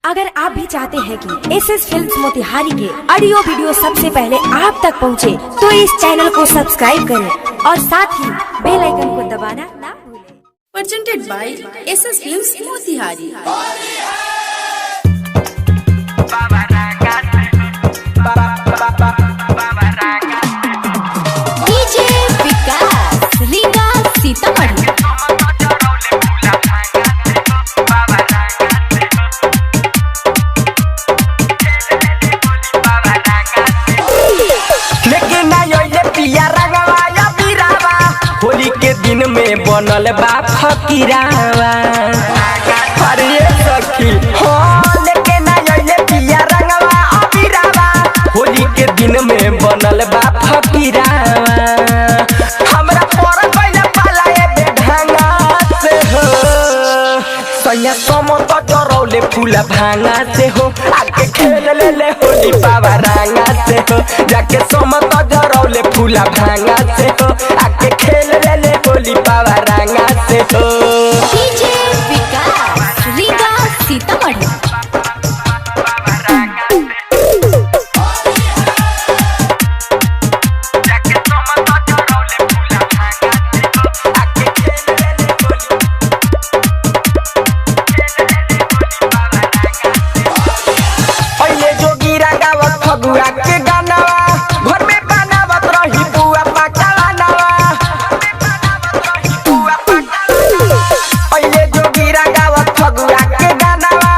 अगर आप भी चाहते हैं कि एसएस फिल्म्स मोतिहारी के ऑडियो वीडियो सबसे पहले आप तक पहुंचे, तो इस चैनल को सब्सक्राइब करें और साथ ही बेल आइकन को दबाना ना भूलें। Presented by SS films Motihari. DJ Vikas Riga Sitamarhi. Holi के दिन में बनल बा फकीरावा। अरे सखी हो लेके ना आइले पिया रंगवा अबीरावा। होली के दिन में बनल बा फकीरावा। हमरा पर पहले पालाए बेढंगा से हो सैया समत जरौले फूला भांगा से हो। आके खेल ले ले होली बाबा रंगा से हो। जाके समत जरौले फूला भांगा से हो। आके खेल ले ले होली बाबा रंगा से हो। डीजे विकास रीगा सीतामढ़ी। फगुआ के गानावा घर में बनावत रही बुआ पकावानावा। पहले जोगीरा गावत फगुआ के गानावा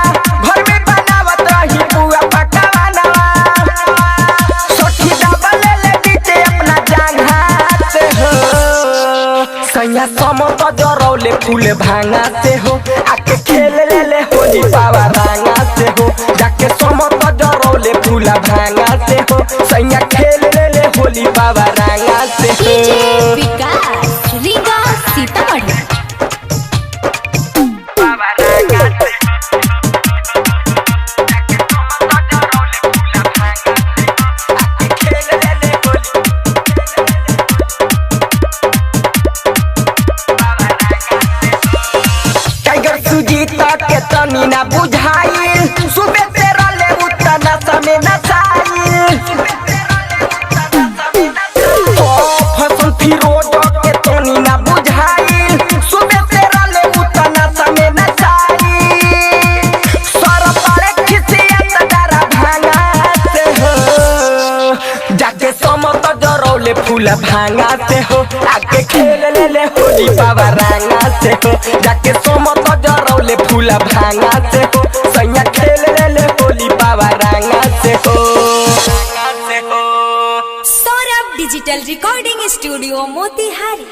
घर में बनावत रही बुआ पकावानावा। सखी डबल ले बीते अपना जांघा से हो सैया समत जरौले फूल भांगा से हो। आके खेल ले ले होली बाबा रंगा से हो। जाके समत जरौले फूला भांगा से हो। सैया खेल ले ले होली बाबा रंगा से हो। डीजे विकास रीगा सीतामढ़ी। टाइगर सुजीता के तनी ना बुझाई। सुबह तेरा ले उतना समय न चाहिए। फसल फिरोज के तनी ना बुझाई। सुबह तेरा ले उतना समय न चाहिए। सर पर खिसियत डरा भांगा से हो। जाके समत जरौले फूला भांगा से हो। आके खेल ले ले होली बाबा रंगा से हो। जाके समत जरौले फूला भांगा से हो। सैया खेल ले ले होली बाबा रंगा से हो। Saurabh digital recording studio Motihari.